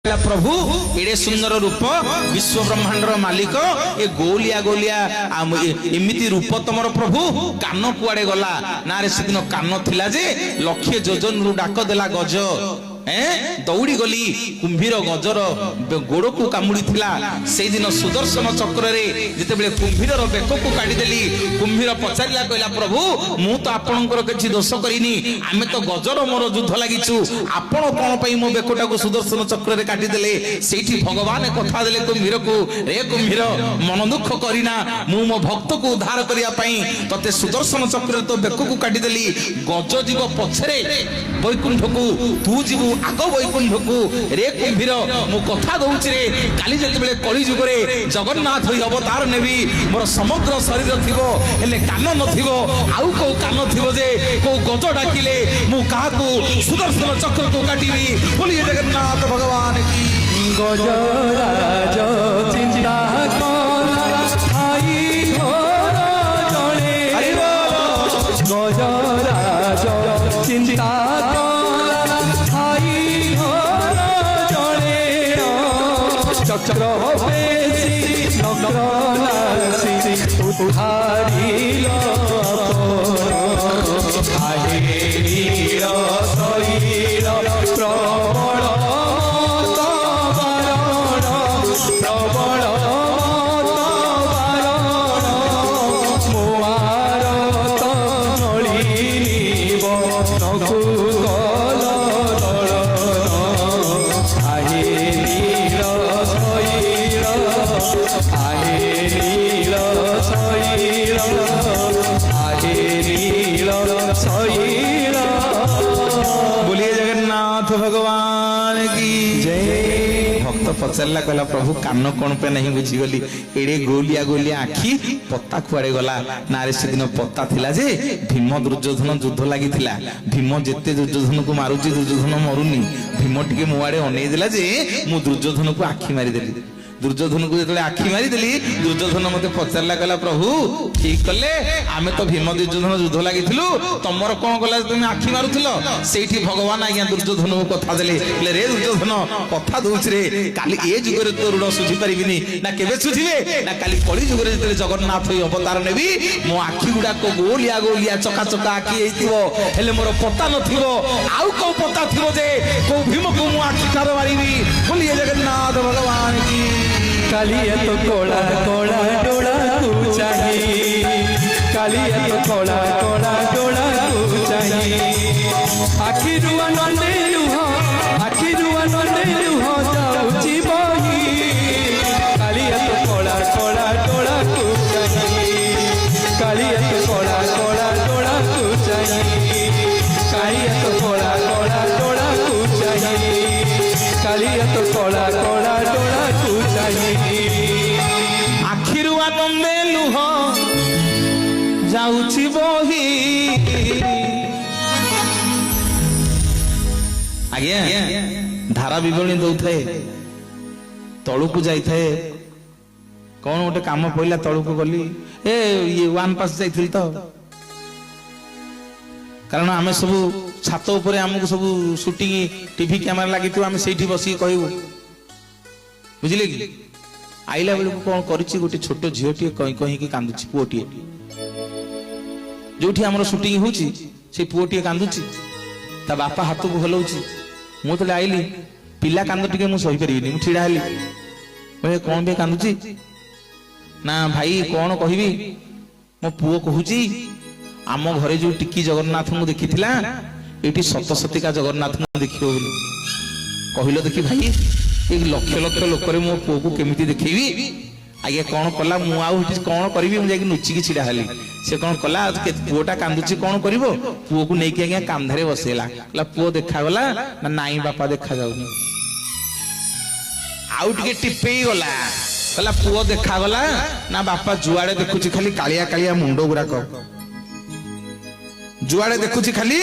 प्रभु एडे सुंदर रूप विश्व ब्रह्मांडर मालिक ए गोलिया गोलिया एमिति रूप तमर प्रभु कान कुआड़े गला ना रे से दिन कान थिला जे लक्ष्य जोजन रु डाक देला गज दौड़ी गली कुंभीर गजर गोड़ को कामुड़ी थिला से दिन सुदर्शन चक्र रे जितेबेले कुंभीर बेक को काटी देली कुंभीर पचारिला कहला प्रभु मु तो आपनकर किछि दोष करिनी आमे तो गजर मोर युद्ध लागिछु आपण कोन पई मो बेकटा को सुदर्शन चक्र रे काटी देले सेठी भगवान कथा देले कुंभीर को रे कुंभीर मन दुख करिना मु मो भक्त को उद्धार करिया पई तते सुदर्शन चक्र रे तो बेक को काटी देली गज जीव पछरे वैकुंठ को तू जीव आग वैकुंठ को रे कुंभीर मु कथा दउछि रे काली जते बेले कली जुग रे जगन्नाथ होई अवतार नेबी मोर समग्र शरीर थिबो हेले कान नथिबो आउ को कान थिबो जे को गज डाकिले मु काहा को सुदर्शन चक्र को काटिबी बोलिए जगन्नाथ भगवान की गजराज चिंता कला आई घोर जणे गजराज चिंता चक्र पेशी नक्र नासी उधारिल आहे नीर शरीर प्रबल प्रबल मोआर तनळी नकु बोलिए जगन्नाथ भगवान की जय। भक्त पचारा कहला प्रभु कान कौन पे नहीं बुझीगली एड़े गोलिया गोलिया आखि पत्ता कुआड़े गला ना रे से दिन पत्ता थिला जे भीम दुर्योधन युद्ध लगी भीम जेते दुर्योधन को मारुची दुर्योधन मरुनी भीम टिके मुआड़े अनेई देला जे मु दुर्योधन को आखि मारी देली दुर्योधन को जो आखि मारी देली दुर्योधन मते पचारा कहला प्रभु ठीक कले आमे तो भीम दुर्योधन युद्ध लगी तमर कौन गला तुम आखि मारुथिलो सेठी भगवान आज्ञा दुर्योधन को कथा देले रे दुर्योधन कथा दउछि रे काली ए जुग रे तो ऋण सुझी परिबिनी ना केबे सुझिबे ना काली कली जुग रे जते जगन्नाथ होई अवतार नेबी मो आखि गुडा को गोलिया गोलिया चका चका आखि हेतिबो हेले मोर पता नथिबो आउ को पता थिबो जे को भीम को मो आखि कार मारिबी बोलिए जगन्नाथ भगवान की कालिया तो कोला कोला डोला तू चाहिए कालिया तो कोला कोला डोला तू चाहिए आखि रुआ नंदे लुह जाउची बही कालिया तो कोला कोला डोला तू चाहिए कालिया तो कोला कोला डोला तू चाहिए कालिया तो कोला कोला डोला तू चाहिए कालिया तो कोला कोला डोला तू चाहिए आखिरु आनंदे लुह जाउची बही आज्ञा धारा विवरणी दउथाए तळु को जाई थाए कौन गोटे काम पइला तळु को गली ए ये वन पास जाइथिल तो कारण आमे सब छात ऊपर हमको सब शूटिंग टीवी कैमेरा लगी आम से बस कहू बुझिले कि आइला बेलू कौन करिछि गोटे छोट झीटी कहीं कहीं कांदुछि पुओटी जो आम शूटिंग होछि से पुओटी कांदुछि ता बापा हाथ को हलाउछि मु तो आइली पिला कांद टिके मु सही परिबिनी मु ठिड़ा हेली कहे कौन बे कांदुछि ना भाई कौन कहबी मो पुओ कहूछि आम घरे जो टिकी जगन्नाथ को देखी ये सत सतिका जगन्नाथ को देखियो कहल देखी भाई एक लक्ष लक्ष लोक मो पुओ को केमिति देखी आगे कौन कला मुझे कौन करी मुझे नुचिकी छिड़ा हेली से कौन कला पुओटा कांदुची कौन कर पुओ को लेकिन आज्ञा कांधे बसैला पुओ देखागला ना नाई बापा देखा जाऊनी आउ टिके टिपेई गला कहला पुओ देखागला ना बापा जुआड़े देखुची खाली कालिया कालिया मुंड गुराक जुआड़े देखुची खाली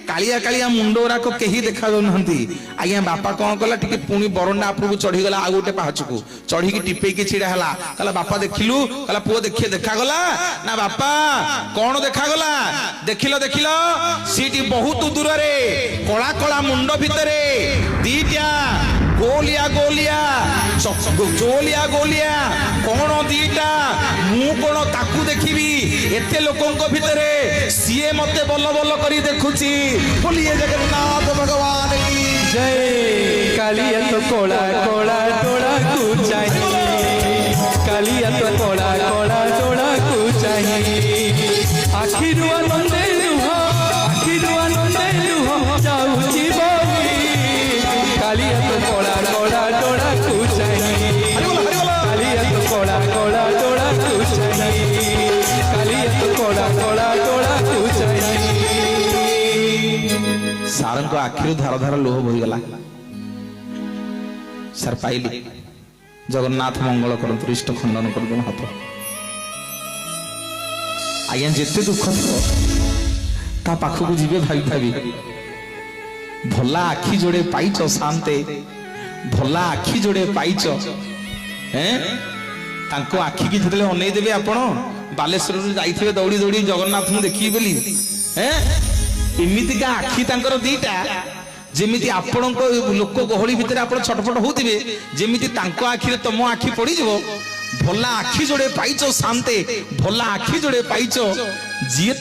कालिया कालिया मुंड गुराक केही देखा जाउनहंती आज्ञा बापा कौन कला टिके पुणी बरंडा उपरकू चढ़ी गला आ गोटे पाहाच को चढ़ी की टिपे की छिड़ा हला कहला बापा देखिलु कहला पुओ देखिए देखा गला ना बापा कौन देखा गला देखिलो देखिलो सीटी बहुत दूर रे कला कला मुंड भितरे दीटा ଗୋଲିଆ ଗୋଲିଆ ଗୋଲିଆ ଗୋଲିଆ କଣ ଦିଟା, ମୁଁ କଣ ତାକୁ ଦେଖିବି? ଏତେ ଲୋକଙ୍କ ଭିତରେ ସିଏ ମତେ ବଲ ବଲ କରି ଦେଖୁଛି। ବୋଲିଏ ଜଗନ୍ନାଥ ଭଗବାନ କି जय कालिया तो कोला कोला डोला को चाहिए, कालिया तो कोला कोला डोला को चाहिए। आखिर आनंदे लुह, आखिर आनंदे लुह जाऊची बोली, कालिया तो कोला कोला डोला को चाहिए, कालिया तो कोला कोला डोला को चाहिए, कालिया तो कोला कोला डोला को चाहिए। ସାରଙ୍କ ଆଖିରୁ ଧାର ଧାର ଲୁହ ବୋହିଗଲା। ସାର୍ ପାଇଲି, ଜଗନ୍ନାଥ ମଙ୍ଗଳ କରନ୍ତୁ, ଇଷ୍ଟ ଖଣ୍ଡନ କରିଦେବ ହାତ। ଆଜ୍ଞା ଯେତେ ଦୁଃଖ ଥିବ ତା ପାଖକୁ ଯିବେ ଭାବି ଭାବି, ଭଲା ଆଖି ଯୋଡ଼େ ପାଇଛ ଶାନ୍ତେ, ଭଲା ଆଖି ଯୋଡ଼େ ପାଇଛ। ତାଙ୍କ ଆଖିକି ଯେତେବେଳେ ଅନେଇ ଦେବେ ଆପଣ, ବାଲେଶ୍ୱରରୁ ଯାଇଥିବେ ଦୌଡ଼ି ଦୌଡ଼ି ଜଗନ୍ନାଥଙ୍କୁ ଦେଖିବି ବୋଲି, ଏମିତିକା ଆଖି ତାଙ୍କର ଦିଟା, ଯେମିତି ଆପଣଙ୍କ ଲୋକ ଗହଳି ଭିତରେ ଆପଣ ଛଟପଟ ହଉଥିବେ, ଯେମିତି ତାଙ୍କ ଆଖିରେ ତମ ଆଖି ପଡିଯିବ। ଭଲା ଆଖି ଯୋଡ଼େ ପାଇଛ ଶାନ୍ତେ, ଭଲା ଆଖି ଯୋଡ଼େ ପାଇଛ, ଯିଏ